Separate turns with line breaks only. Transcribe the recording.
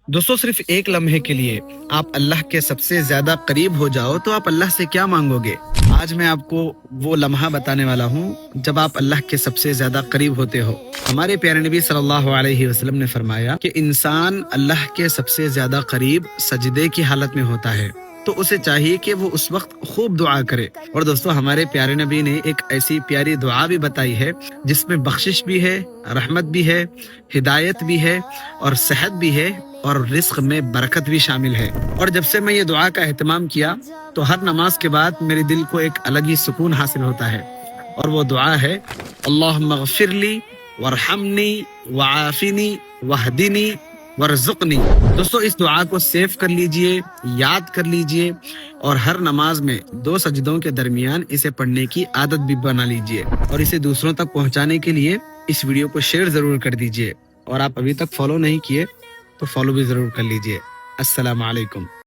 دوستو صرف ایک لمحے کے لیے آپ اللہ کے سب سے زیادہ قریب ہو جاؤ تو آپ اللہ سے کیا مانگو گے؟ آج میں آپ کو وہ لمحہ بتانے والا ہوں جب آپ اللہ کے سب سے زیادہ قریب ہوتے ہو۔ ہمارے پیارے نبی صلی اللہ علیہ وسلم نے فرمایا کہ انسان اللہ کے سب سے زیادہ قریب سجدے کی حالت میں ہوتا ہے، تو اسے چاہیے کہ وہ اس وقت خوب دعا کرے۔ اور دوستو ہمارے پیارے نبی نے ایک ایسی پیاری دعا بھی بتائی ہے جس میں بخشش بھی ہے، رحمت بھی ہے، ہدایت بھی ہے اور صحت بھی ہے اور رزق میں برکت بھی شامل ہے۔ اور جب سے میں یہ دعا کا اہتمام کیا تو ہر نماز کے بعد میرے دل کو ایک الگ ہی سکون حاصل ہوتا ہے، اور وہ دعا ہے اللہم اغفر لی وارحمنی وعافنی واہدنی ورزقنی۔ دوستو اس دعا کو سیو کر لیجئے، یاد کر لیجئے، اور ہر نماز میں 2 سجدوں کے درمیان اسے پڑھنے کی عادت بھی بنا لیجئے، اور اسے دوسروں تک پہنچانے کے لیے اس ویڈیو کو شیئر ضرور کر دیجئے، اور آپ ابھی تک فالو نہیں کیے تو فالو بھی ضرور کر لیجئے۔ السلام علیکم۔